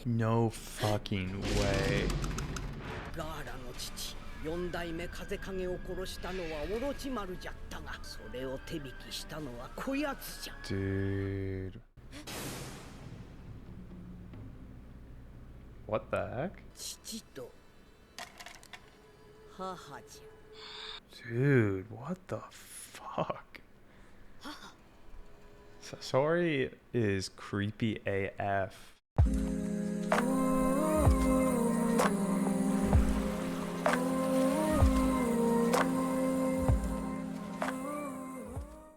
No fucking way. ガーラの父4代目風影を殺したのはオロチマルじゃったが、それを手引きしたのはこやつじゃ。 Dude. What the heck? 父と母じゃ。 Dude, what the fuck? Sasori is creepy AF.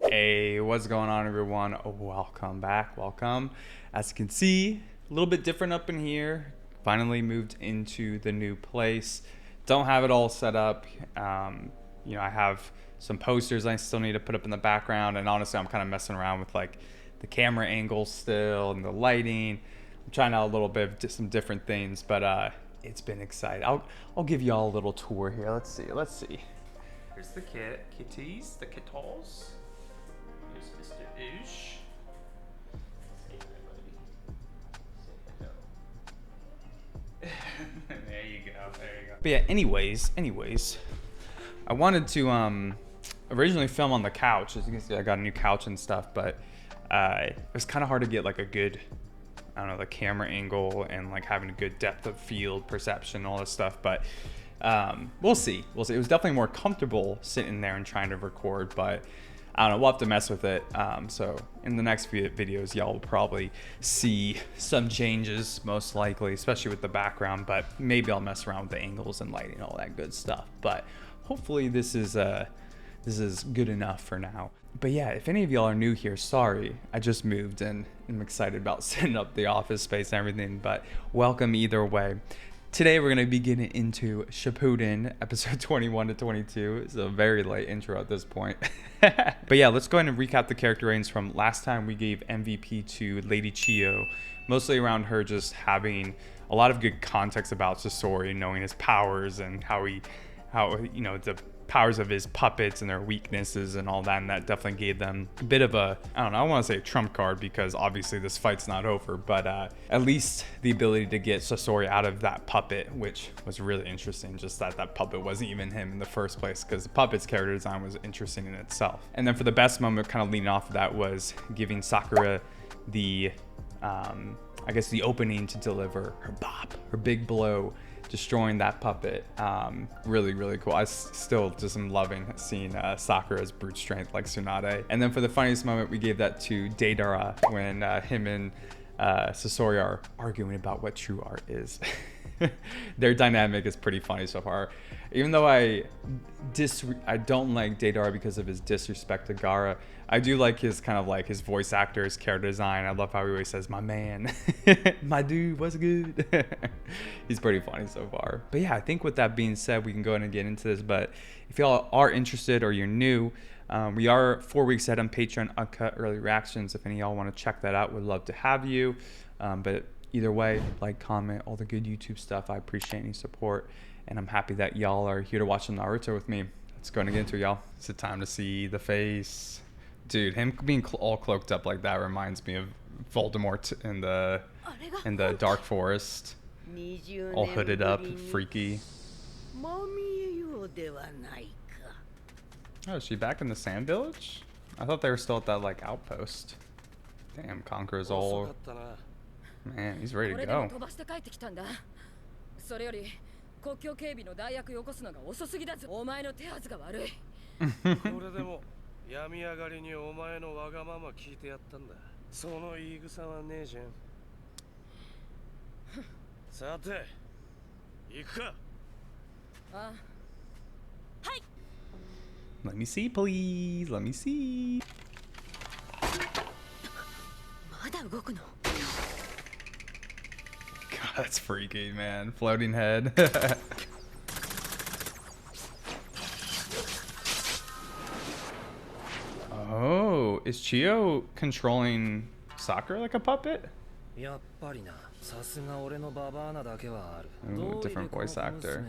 Hey, what's going on, everyone? Welcome back. Welcome. As you can see, a little bit different up in here. Finally moved into the new place. Don't have it all set up. You know, I have some posters I still need to put up in the background, and honestly, I'm kind of messing around with like the camera angles still and the lighting. I'm trying out a little bit of just some different things, but it's been exciting. I'll give you all a little tour here. Let's see. Here's the kitties, the kittles. Here's Mr. Oosh. Say hi, buddy. Say hello. There you go. But yeah, anyways, I wanted to originally film on the couch. As you can see, I got a new couch and stuff, but it was kind of hard to get like a good, I don't know, the camera angle and like having a good depth of field perception, all this stuff. But we'll see. It was definitely more comfortable sitting there and trying to record, but I don't know, we'll have to mess with it. So in the next few videos, y'all will probably see some changes, most likely, especially with the background, but maybe I'll mess around with the angles and lighting, all that good stuff. But hopefully this is good enough for now. But yeah, if any of y'all are new here, sorry, I just moved and I'm excited about setting up the office space and everything, but welcome either way. Today we're going to be getting into Shippuden, episode 21 to 22. It's a very light intro at this point. But yeah, let's go ahead and recap the character ratings from last time. We gave MVP to Lady Chiyo, mostly around her just having a lot of good context about Sasori, knowing his powers and how you know, the powers of his puppets and their weaknesses and all that, and that definitely gave them a bit of a, I don't know, I want to say a trump card because obviously this fight's not over, but at least the ability to get Sasori out of that puppet, which was really interesting, just that puppet wasn't even him in the first place, because the puppet's character design was interesting in itself. And then for the best moment, kind of leading off of that, was giving Sakura the I guess the opening to deliver her bop, her big blow, destroying that puppet. Really cool. I still just am loving seeing Sakura's brute strength like Tsunade. And then for the funniest moment, we gave that to Deidara when him and Sasori are arguing about what true art is. Their dynamic is pretty funny so far. Even though I don't like Deidara because of his disrespect to Gaara, I do like his kind of like his voice actor, his character design. I love how he always says, "My man," "My dude, what's good?" He's pretty funny so far. But yeah, I think with that being said, we can go ahead and get into this. But if y'all are interested or you're new, we are 4 weeks ahead on Patreon, uncut early reactions. If any of y'all want to check that out, we'd love to have you. But either way, like, comment, all the good YouTube stuff. I appreciate any support, and I'm happy that y'all are here to watch some Naruto with me. Let's go and get into it, y'all. It's the time to see the face. Dude, him being all cloaked up like that reminds me of Voldemort in the Dark Forest. All hooded up, freaky. Oh, is she back in the Sand Village? I thought they were still at that like outpost. Damn, Conqueror's all... Man, he's ready to go. Let me see, please. Let me see. God, that's freaky, man. Floating head. Oh, is Chiyo controlling Sakura like a puppet? Ooh, different voice actor.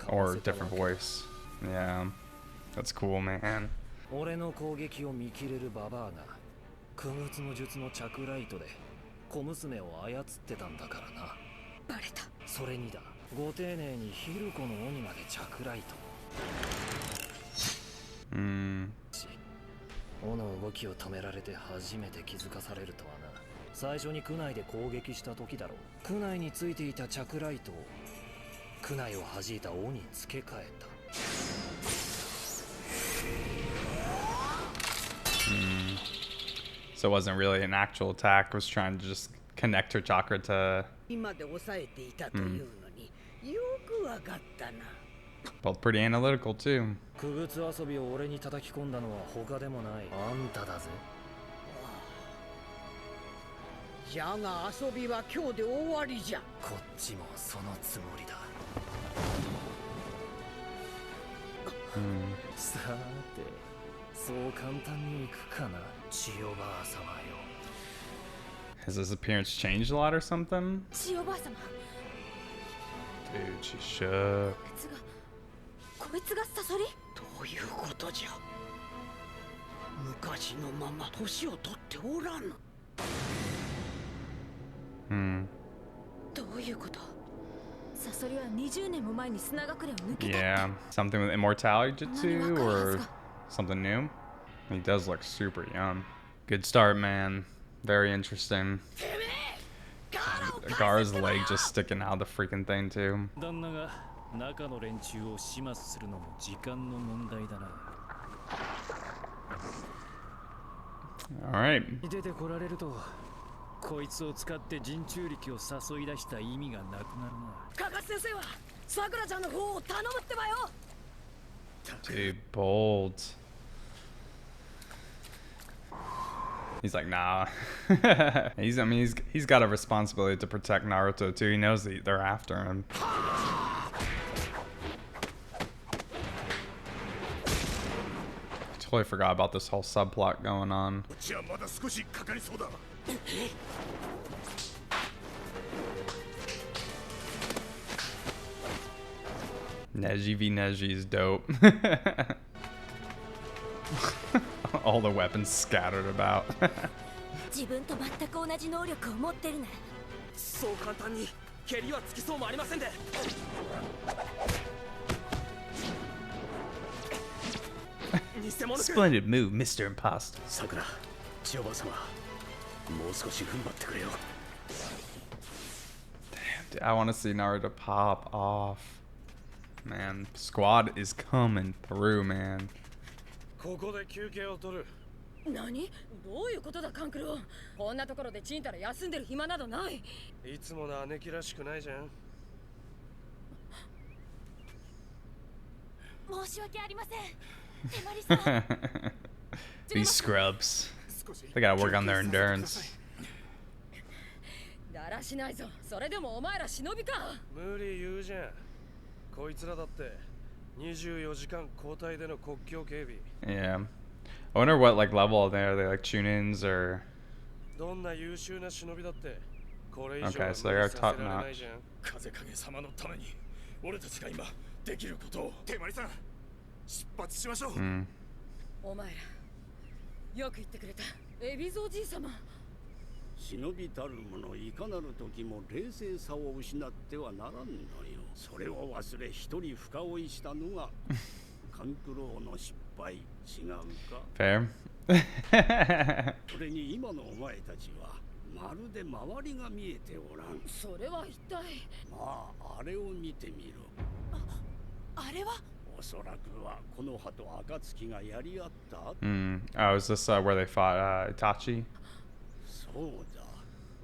Or different voice. Yeah. That's cool, man. 傀儡の術のチャクライトで小娘を操ってたんだからな。バレた。それにだ、ご丁寧にヒルコの鬼までチャクライト。斧の動きを止められて初めて気づかされるとはな。最初に区内で攻撃した時だろう。区内についていたチャクライトを区内を弾いた鬼に付け替えた。So it wasn't really an actual attack. It was trying to just connect her chakra to 今で抑えていたというのに、よくわかったな。both pretty analytical too. 傀儡遊びを俺に叩き込んだのは他でもない。あんただぜ。じゃが遊びは今日で終わりじゃ。こっちもそのつもりだ。さーて、そう簡単にいくかな、千代ばあ様よ。Has his appearance changed a lot or something? 千代ばあ様。 Dude, she shook. こいつがサソリ？どういうことじゃ。昔のまま年を取っておらぬ。どういうこと？サソリは20年も前に砂隠れを抜けた。Yeah, something with immortality jutsu or something new. He does look super young. Good start, man. Very interesting. Gar's leg just sticking out of the freaking thing too. 旦那が中の連中を始末するのも時間の問題だな。Alright. 出てこられると、こいつを使って人中力を誘い出した意味がなくなるな。カカ先生はさくらちゃんの方を頼むってばよ。 Dude, bold. He's like, nah. He's got a responsibility to protect Naruto too. He knows that they're after him. Totally forgot about this whole subplot going on. Neji v Neji is dope. All the weapons scattered about. 自分と全く同じ能力を持ってるね。そう簡単に蹴りはつきそうもありませんで。Splendid move, Mr. Imposter. さくら、千代ばあ様、もう少し踏ん張ってくれよ。 Dude, I want to see Naruto pop off. Man, squad is coming through, man. ここで休憩を取る。何？どういうことだ、カンクロ。こんなところでちんたら休んでる暇などない。いつもの姉貴らしくないじゃん。申し訳ありません。手まりさん。These scrubs. They gotta work on their endurance. だらしないぞ。それでもお前ら忍びか。無理言うじゃん。こいつらだって24時間交代での国境警備。 Yeah. I wonder what like level are they? Are they like tune-ins or? どんな優秀な忍びだってこれ以上 Okay, は so they 無 are 理させ top られない notch. じゃん。風影様のために俺たちが今できることを。手まりさん、出発しましょう。お前らよく言ってくれた。エビゾおじい様。忍びたる者いかなる時も冷静さを失ってはならんのよ。それを忘れ一人深追いしたのが勘九郎の失敗。違うか。 Fair. それに今のお前たちはまるで周りが見えておらん。それは一体。まああれを見てみろ。あれは？おそらくはこの葉と暁がやり合った後。Oh, is this where they fought Itachi? そうだ。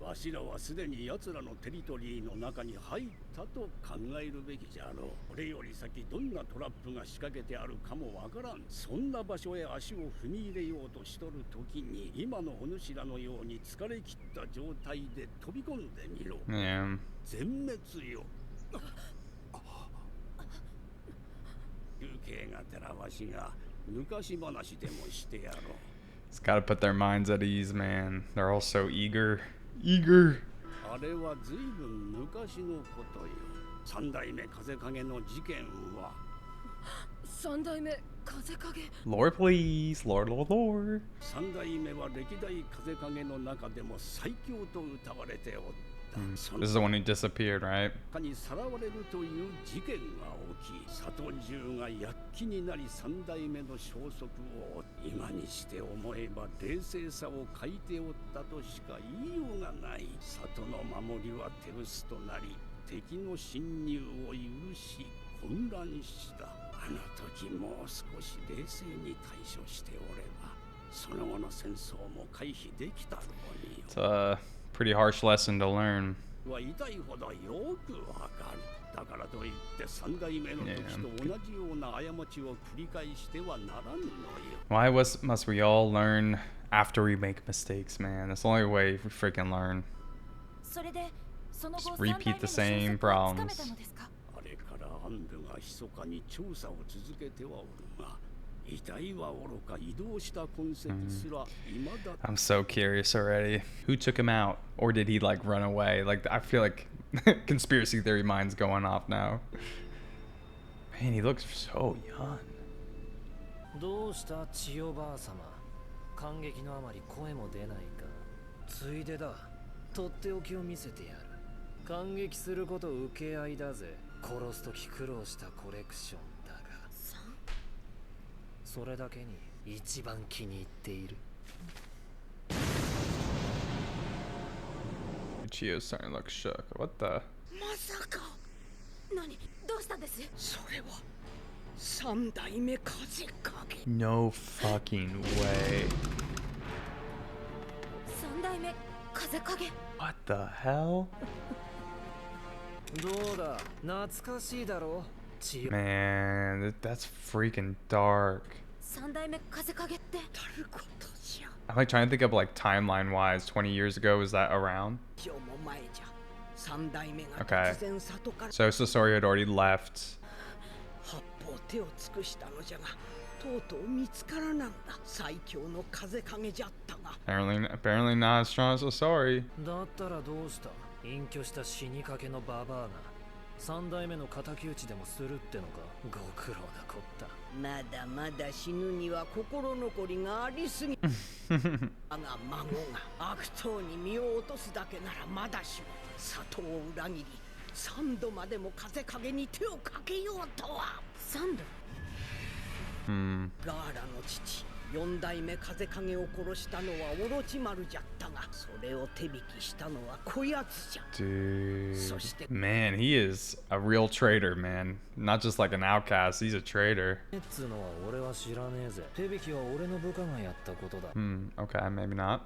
わしらはすでに奴らのテリトリーの中に入ったと考えるべきじゃろう。これより先どんなトラップが仕掛けてあるかもわからん。そんな場所へ足を踏み入れようとしとる時に今のお主らのように疲れ切った状態で飛び込んでみろ。 Yeah. 全滅よ。休憩がてらわしが昔話でもしてやろう。 It's gotta put their minds at ease, man. They're all so eager. Eager. あれはずいぶん昔のことよ。三代目風影の事件は。三代目風影。 Lord, please. Lord, Lord, Lord. 三代目は歴代風影の中でも最強と謳われておった。そ This の is the one who disappeared, right? 中にさらわれるという事件が起き、里中が躍起になり三代目の消息を今にして思えば冷静さを欠いておったとしか言いようがない。里の守りは手薄となり、敵の侵入を許し混乱した。あの時もう少し冷静に対処しておれば、その後の戦争も回避できたろうに。 It's a pretty harsh lesson to learn. は痛いほどよくわかる。だからといって三代目の時と同じような過ちを繰り返してはならぬのよ。 Why must we all learn after we make mistakes, man? That's the only way we freaking learn. それでその後 Just repeat the same 三代目の消息をつかめ problems. たのですか？あれから暗部が密かに調査を続けてはおるが、遺体はおろか移動した痕跡すら未だ。 I'm so curious already. Who took him out? Or did he like run away? Like, I feel like conspiracy theory mind's going off now. Man, he looks so young. どうした千代ばあ様。感激のあまり声も出ないか。ついでだ。とっておきを見せてやる。感激すること受け合いだぜ。殺すとき苦労したコレクションだが。それだけに一番気に入っている。 Chiyo's starting to look shook. What the? まさか何？どうしたんです？それは三代目風影。 No fucking way. 三代目風影。 What the hell? どうだ懐かしいだろ千代。 Man, that's freaking dark. 三代目風影って。たることじゃ。 I'm like trying to think of like timeline wise, 20 years ago, was that around? 今日も前じゃ。三代目が Okay. 突然里から So Sasori had already left. 八方手を尽くしたのじゃが、とうとう見つからなんだ。最強の風影じゃったが。 Apparently not as strong as Sasori. だったらどうした。隠居した死にかけのババアが三代目の敵討ちでもするってのか。ご苦労なこった。まだまだ死ぬには心残りがありすぎ。我が孫が悪党に身を落とすだけならまだしも、里を裏切り三度までも風影に手をかけようとは。三度。ガーラの父四代目風影を殺したのはオロチマルじゃったが、それを手引きしたのはこやつじゃ。 Dude. そして Man, he is a real traitor, man. Not just like an outcast, he's a traitor. つのは俺は知らねえぜ。手引きは俺の部下がやったことだ。 Okay, maybe not.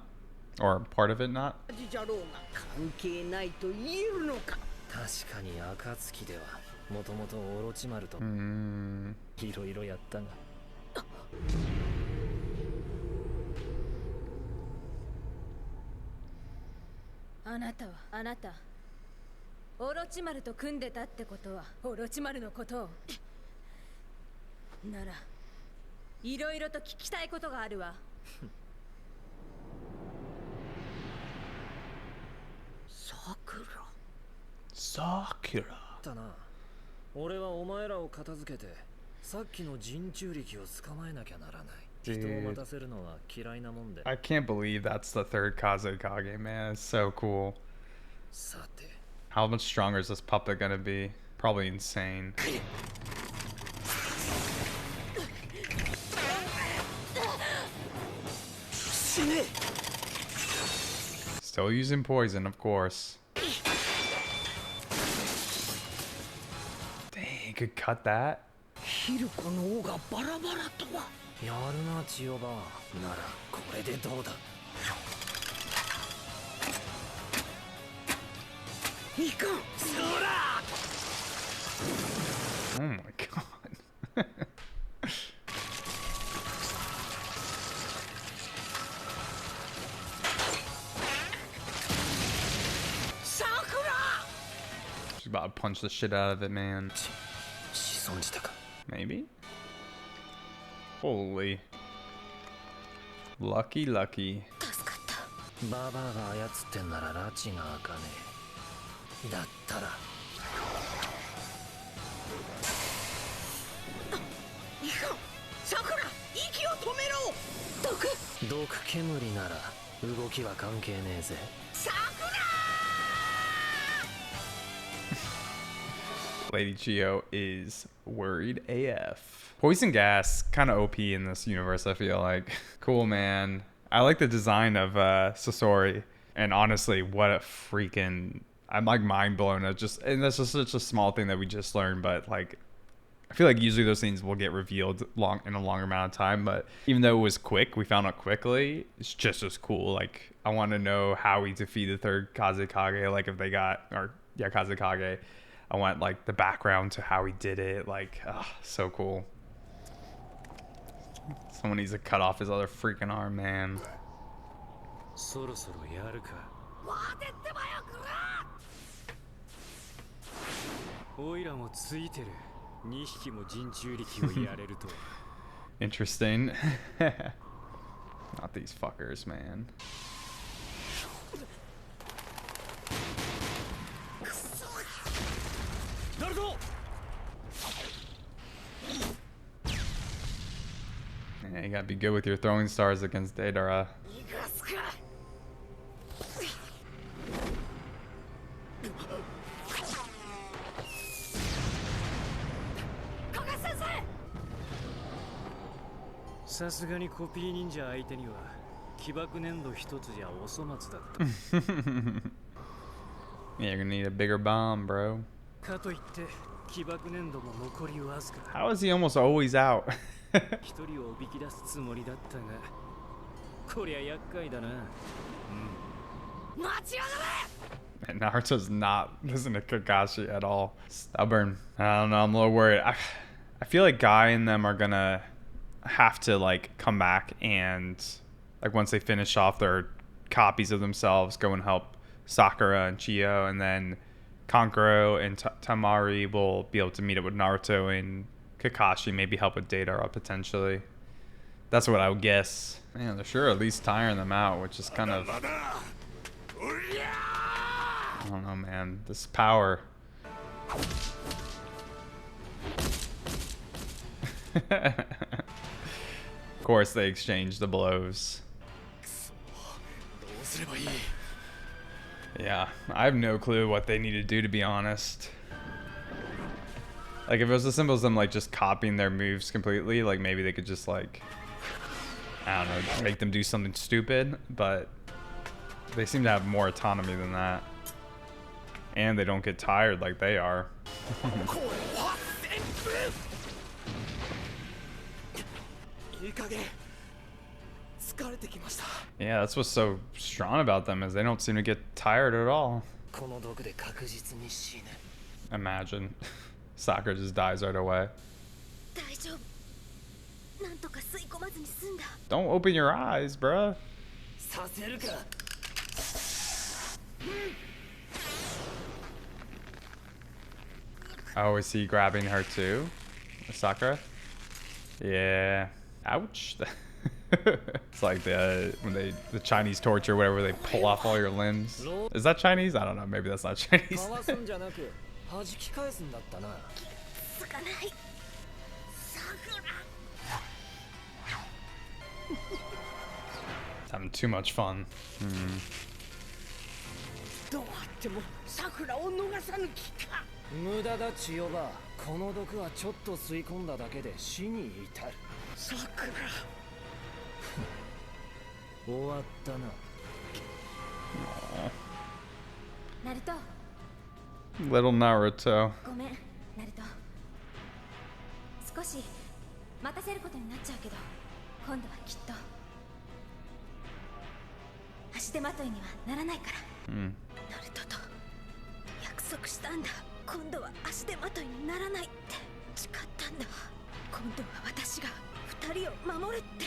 Or part of it not. 同じじゃろうが関係ないと言えるのか。確かに暁ではもともとオロチマルといろいろやったが。あなたはあなた。オロチマルと組んでたってことはオロチマルのことを。ならいろいろと聞きたいことがあるわ。Sakura. だな。俺はお前らを片付けてさっきの人中力を捕まえなきゃならない。人を待たせるのは嫌いなもんで。 I can't believe that's the third Kazekage, man. It's so cool. さて。 How much stronger is this puppet gonna be? Probably insane. Still using poison, of course. Dang, could cut that? ヒルコの王がバラバラとは。やるな千代ば。ならこれでどうだ。いかん。そら。 Oh my god. さくら。 She's about to punch the shit out of it, man. 潜んじたか。 Maybe? Holy. Lucky, lucky. 助かった。ババアが操ってんなら拉致が開かねえ。だったら。い毒煙なら動きは関係ねえぜ。 Lady Chiyo is worried AF. Poison gas, kind of OP in this universe, I feel like. Cool, man. I like the design of Sasori. And honestly, what a freaking... I'm like mind blown. And that's just such a small thing that we just learned. But like, I feel like usually those things will get revealed in a longer amount of time. But even though it was quick, we found out quickly. It's just as cool. Like, I want to know how we defeat the third Kazekage. Like if they got... Kazekage. I want like the background to how he did it. Like, so cool. Someone needs to cut off his other freaking arm, man. Interesting. Not these fuckers, man. Naruto! Yeah, you gotta be good with your throwing stars against Deidara. Yeah, you're gonna need a bigger bomb, bro. How is he almost always out? And Naruto's not listening to Kakashi at all. Stubborn. I don't know, I'm a little worried. I feel like Guy and them are gonna have to like come back and like once they finish off their copies of themselves, go and help Sakura and Chiyo, and then Kankuro and Tamari will be able to meet up with Naruto and Kakashi, maybe help with Deidara potentially. That's what I would guess. Man, they're sure at least tiring them out, which is kind of... I don't know, man. This power. Of course they exchange the blows. Yeah, I have no clue what they need to do, to be honest. Like, if it was as simple as them, like, just copying their moves completely, like, maybe they could just, like, I don't know, make them do something stupid, but they seem to have more autonomy than that. And they don't get tired like they are. Yeah, that's what's so strong about them, is they don't seem to get tired at all. Imagine. Sakura just dies right away. Don't open your eyes, bruh. Oh, is he grabbing her too? Sakura? Yeah. Ouch. It's like when the Chinese torture, whatever, they pull off all your limbs. Is that Chinese? I don't know. Maybe that's not Chinese. Having too much fun. Hmm. どうあっても桜を逃さぬ気か。無駄だ千代がこの毒はちょっと吸い込んだだけで死に至る。桜。終わったな。ナルト。 Little Naruto. ごめん、ナルト。少し待たせることになっちゃうけど、今度はきっと足手まといにはならないから。ナルトと約束したんだ。今度は足手まといにならないって誓ったんだ。今度は私が二人を守るって。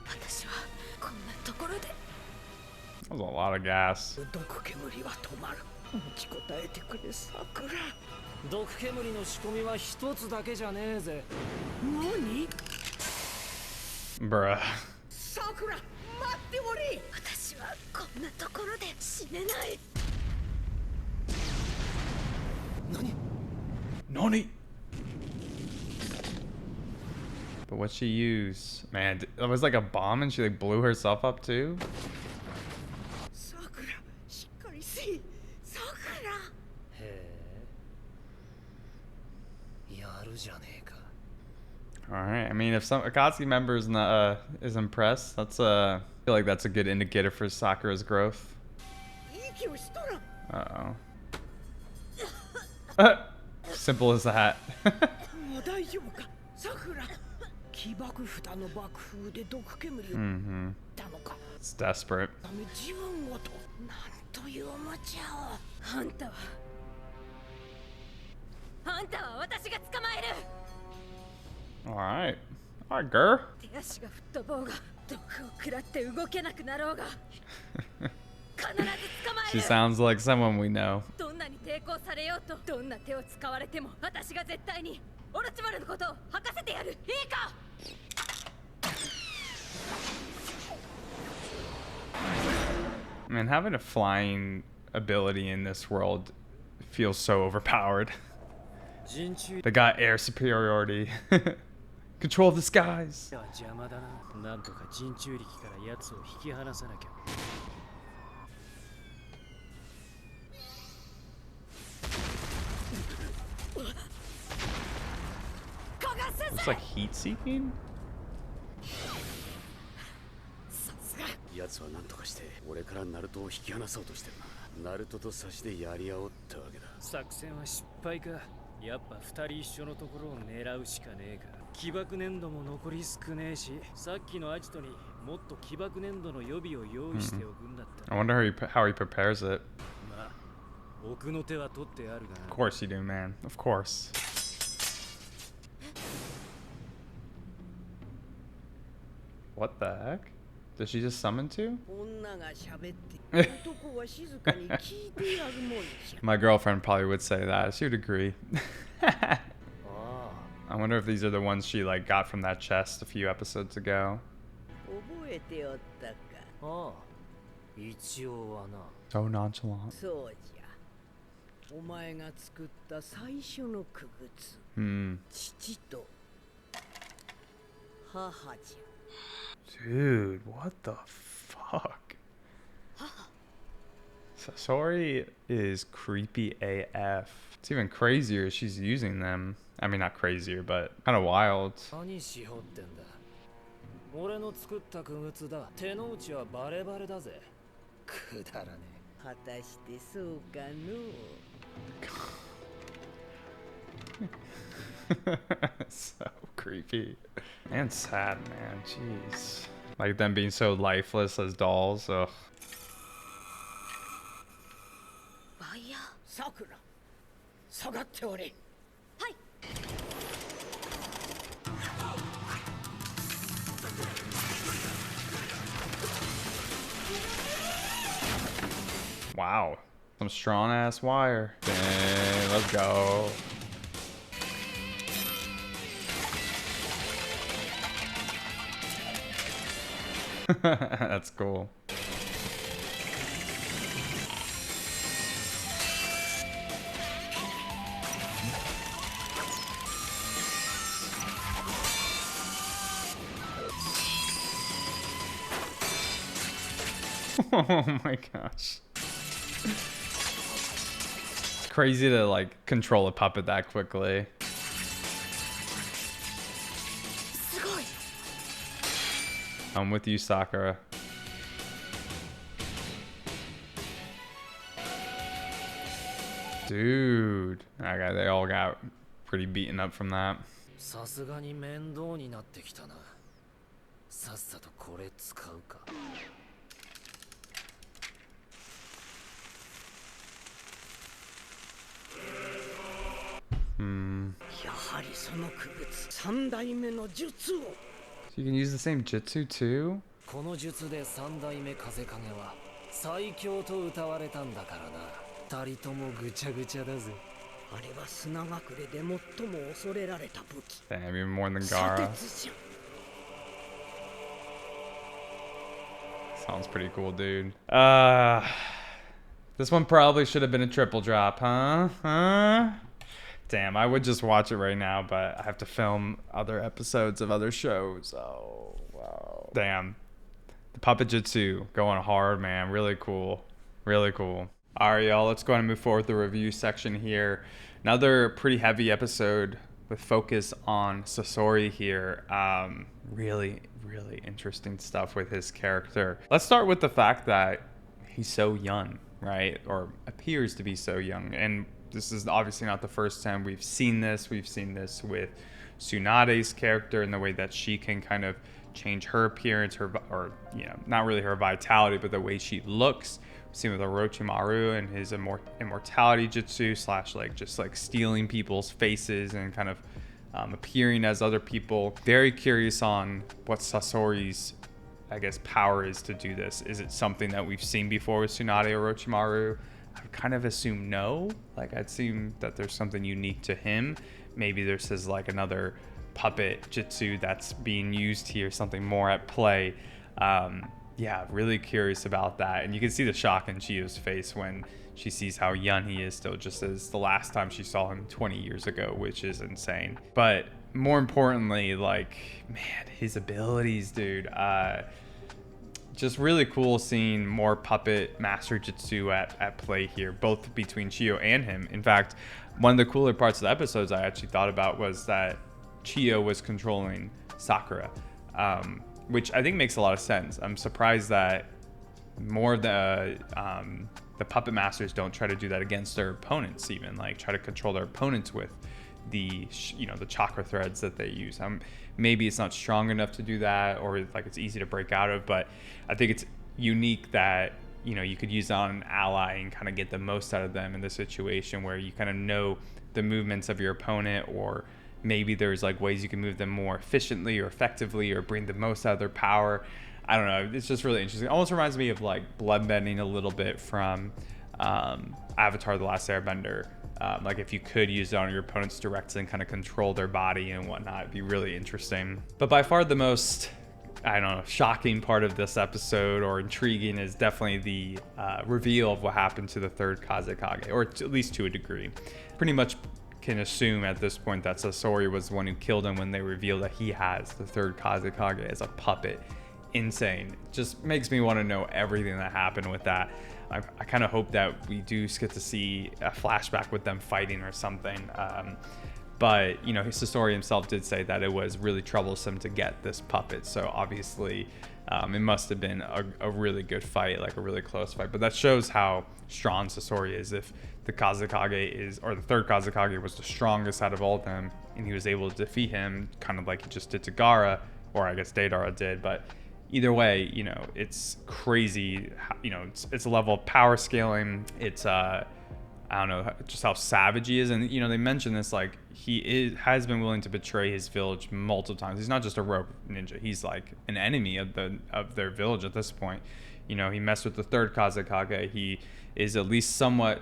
私はこんなところで。That was a lot of gas. 毒煙は止まる。持ちこたえてくれ、桜。毒煙の仕込みは一つだけじゃねえぜ。何？ Bruh. 桜、待っておれ。私はこんなところで死ねない。Nani? But what'd she use? Man, it was like a bomb and she like blew herself up too? さくらしっかりせいさくらへえやるじゃねえか Alright, I mean, if some Akatsuki member is not is impressed, that's I feel like that's a good indicator for Sakura's growth. 息をしとらん Uh-oh. Simple as that. もう大丈夫かさくら起爆蓋の爆風で毒煙を Mm-hmm. たのか It's desperate. ダメ自分ごとなんという無茶をあんたは私が捕まえる Alright. Alright, girl. 手足が吹っ飛ぼうが毒を食らって動けなくなろうが必ず捕まえ She る sounds like someone we know. どんなに抵抗されようとどんな手を使われても私が絶対にオロチマルのことを吐かせてやるいいか Man, having a flying ability in this world feels so overpowered. 陣中 They got air superiority. Control the skies. は邪魔だななんとか陣中力から奴を引き離さなきゃ Looks like heat seeking? 奴は何とかして俺からナルトを引き離そうとしてるな。ナルトと差しでやり合おうってわけだ。作戦は失敗かやっぱ二人一緒のところを狙うしかねえか起爆粘土も残り少ねえしさっきのアジトにもっと起爆粘土の予備を用意しておくんだった I wonder how he prepares it. まあ奥の手は取ってあるが Of course you do, man. Of course. What the heck? Did she just summon two? 女が喋って男は静かに聞いてやるもんじゃ My girlfriend probably would say that. She would agree. あ I wonder if these are the ones she like got from that chest a few episodes ago. 覚えておったかあああ一応はな So nonchalant. そうじゃお前が作った最初の傀儡 Hmm. 父と母じゃ Dude, what the fuck? Sasori is creepy AF. It's even crazier she's using them. I mean, not crazier, but kind of wild. 何しほってんだ俺の作った傀儡だ手の内はバレバレだぜくだらね果たしてそうかの So creepy. And sad, man. Jeez. Like them being so lifeless as dolls. Ugh. ワイヤーさくら下がっておれはい Wow. Some strong ass wire. Dang, let's go. That's cool. Oh my gosh. It's crazy to like control a puppet that quickly. すごい I'm with you, Sakura. Dude. Okay, they all got pretty beaten up from that. さすがに面倒になってきたなさっさとこれ使うか Hmm. やはりその傀儡三代目の術を So you can use the same jutsu too? この術で三代目風影は最強と歌われたんだからな二人ともぐちゃぐちゃだぜあれは砂隠れで最も恐れられた武器 Damn, even more than 砂 Gara. 鉄じゃ Sounds pretty cool, dude. This one probably should have been a triple drop, huh? Huh? Damn, I would just watch it right now, but I have to film other episodes of other shows. Oh, wow. Damn. The puppet jutsu going hard, man. Really cool. Really cool. All right, y'all. Let's go ahead and move forward with the review section here. Another pretty heavy episode with focus on Sasori here. Really, really interesting stuff with his character. Let's start with the fact that he's so young, right? Or appears to be so young. And this is obviously not the first time we've seen this. We've seen this with Tsunade's character and the way that she can kind of change her appearance, or not really her vitality, but the way she looks. We've seen with Orochimaru and his immortality jutsu / just stealing people's faces and kind of appearing as other people. Very curious on what Sasori's, I guess, power is to do this. Is it something that we've seen before with Tsunade or Orochimaru? I would kind of assume no. I'd assume that there's something unique to him. Maybe there's another puppet jutsu that's being used here, something more at play. Yeah, really curious about that. And you can see the shock in Chiyo's face when she sees how young he is still, just as the last time she saw him 20 years ago, which is insane. But more importantly, man, his abilities, dude. Just really cool seeing more puppet master jutsu at play here, both between Chiyo and him. In fact, one of the cooler parts of the episodes I actually thought about was that Chiyo was controlling Sakura, which I think makes a lot of sense. I'm surprised that more of the puppet masters don't try to do that against their opponents, even try to control their opponents with the chakra threads that they use. Maybe it's not strong enough to do that, or it's easy to break out of, but I think it's unique that you could use that on an ally and kind of get the most out of them in this situation where you kind of know the movements of your opponent, or maybe there's ways you can move them more efficiently or effectively or bring the most out of their power. I don't know. It's just really interesting. It almost reminds me of bloodbending a little bit from Avatar: The Last Airbender. If you could use it on your opponents directly and kind of control their body and whatnot, it'd be really interesting. But by far the most, shocking part of this episode, or intriguing, is definitely the reveal of what happened to the third Kazekage, or at least to a degree. Pretty much can assume at this point that Sasori was the one who killed him when they reveal that he has the third Kazekage as a puppet. Insane. Just makes me want to know everything that happened with that. I kind of hope that we do get to see a flashback with them fighting or something. But Sasori himself did say that it was really troublesome to get this puppet. So obviously it must have been a really good fight, a really close fight. But that shows how strong Sasori is. If the Kazekage or the third Kazekage was the strongest out of all of them, and he was able to defeat him, kind of like he just did to Gaara, or I guess Deidara did. But either way, it's crazy. It's a level of power scaling. It's I don't know just how savage he is, and they mention this has been willing to betray his village multiple times. He's not just a rogue ninja; he's an enemy of their village at this point. He messed with the third Kazekage. He is at least somewhat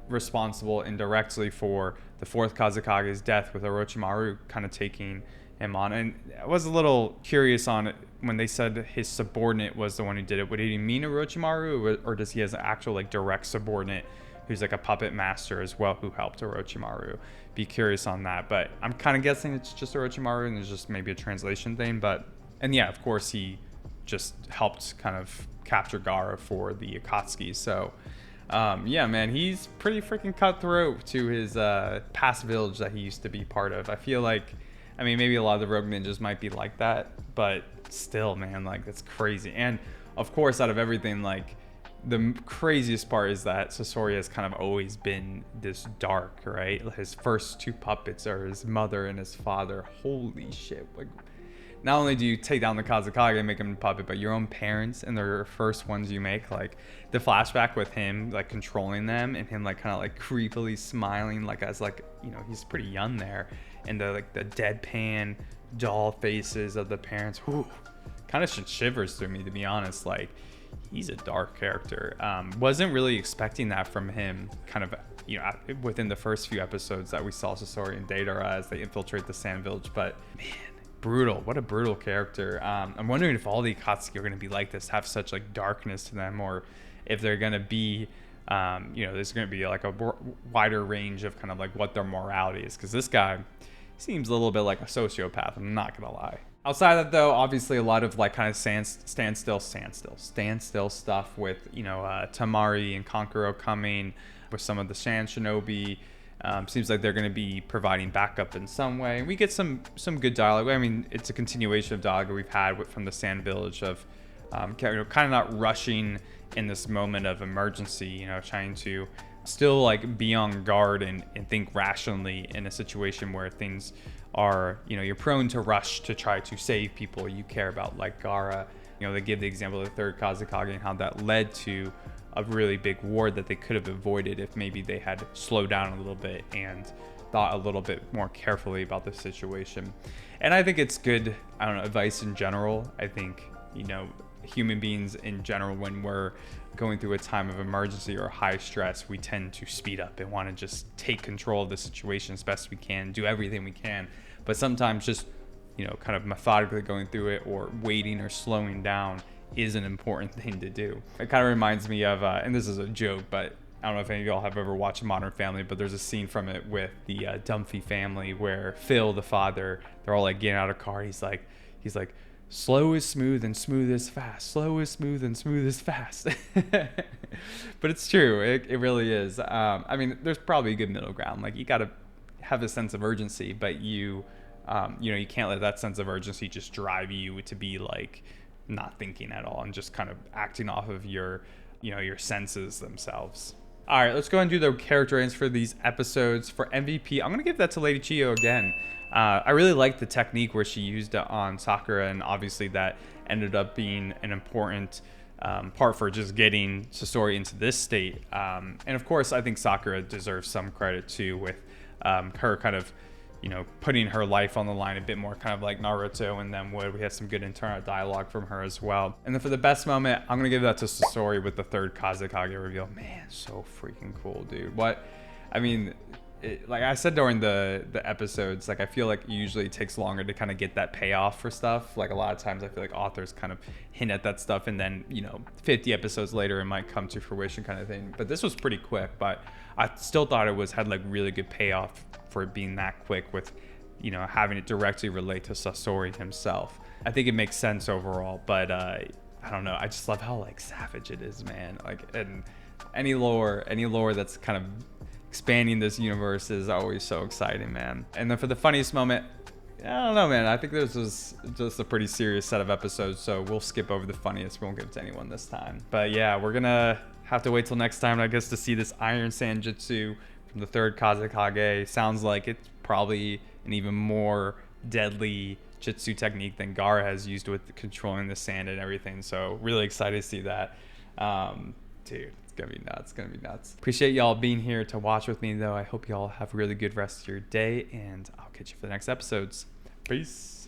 responsible indirectly for the fourth Kazekage's death, with Orochimaru kind of taking him on. And I was a little curious on it when they said his subordinate was the one who did it. Would he mean Orochimaru, or does he have an actual direct subordinate who's a puppet master as well who helped Orochimaru? Be curious on that, but I'm kind of guessing it's just Orochimaru and it's just maybe a translation thing. And yeah, of course he just helped kind of capture Gaara for the Akatsuki. So yeah, man, he's pretty freaking cutthroat to his past village that he used to be part of. I feel maybe a lot of the rogue ninjas might be like that, but still, man, that's crazy. And of course, out of everything, the craziest part is that Sasori has kind of always been this dark, right? His first two puppets are his mother and his father. Holy shit. Not only do you take down the Kazekage and make him a puppet, but your own parents, and they're the first ones you make. The flashback with him controlling them, and him kind of creepily smiling as he's pretty young there, and the deadpan doll faces of the parents. Whew, kind of shivers through me, to be honest. He's a dark character. Wasn't really expecting that from him, kind of within the first few episodes that we saw Sasori and Deidara as they infiltrate the Sand Village. But man, brutal. What a brutal character. I'm wondering if all the Akatsuki are going to be like this, have such darkness to them, or if they're going to be there's going to be like a wider range of kind of like what their morality is, because this guy seems a little bit like a sociopath, I'm not gonna lie. Outside of that though, obviously a lot of like kind of standstill stuff with Tamari and Kankuro coming, with some of the Sand Shinobi. Seems like they're going to be providing backup in some way. We get some good dialogue. I mean, it's a continuation of dialogue we've had from the Sand Village of kind of not rushing in this moment of emergency, trying to still like be on guard and think rationally in a situation where things are, you're prone to rush to try to save people you care about, like Gaara. They give the example of the third Kazekage and how that led to a really big war that they could have avoided if maybe they had slowed down a little bit and thought a little bit more carefully about the situation. And I think it's good, advice in general. I think, human beings in general, when we're going through a time of emergency or high stress, we tend to speed up and want to just take control of the situation as best we can, do everything we can. But sometimes just, kind of methodically going through it or waiting or slowing down is an important thing to do. It kind of reminds me of, and this is a joke, but I don't know if any of y'all have ever watched Modern Family, but there's a scene from it with the Dunphy family where Phil, the father, they're all like getting out of a car. He's like, slow is smooth and smooth is fast. Slow is smooth and smooth is fast. But it's true. It really is. I mean, there's probably a good middle ground. Like, you got to have a sense of urgency, but you can't let that sense of urgency just drive you to be like not thinking at all and just kind of acting off of your senses themselves. All right, let's go and do the character ratings for these episodes. For MVP, I'm going to give that to Lady Chiyo again. I really liked the technique where she used it on Sakura, and obviously that ended up being an important part for just getting Sasori into this state. And of course, I think Sakura deserves some credit too, with her kind of, putting her life on the line a bit more, kind of like Naruto and then Wood. We had some good internal dialogue from her as well. And then for the best moment, I'm gonna give that to Sasori with the third Kazekage reveal. Man, so freaking cool, dude. Like I said during the episodes, like I feel like usually it takes longer to kind of get that payoff for stuff. Like a lot of times I feel like authors kind of hint at that stuff and then, 50 episodes later it might come to fruition kind of thing. But this was pretty quick, but I still thought it had like really good payoff for it being that quick with, having it directly relate to Sasori himself. I think it makes sense overall, but I don't know. I just love how like savage it is, man. Like, and any lore that's kind of expanding this universe is always so exciting, man. And then for the funniest moment, I don't know, man. I think this was just a pretty serious set of episodes, so we'll skip over the funniest. We won't give it to anyone this time. But yeah, we're gonna have to wait till next time, I guess, to see this Iron Sand Jutsu from the third Kazekage. Sounds like it's probably an even more deadly Jutsu technique than Gaara has used with controlling the sand and everything. So really excited to see that. Dude, it's gonna be nuts. Appreciate y'all being here to watch with me, though. I hope y'all have a really good rest of your day, and I'll catch you for the next episodes. Peace.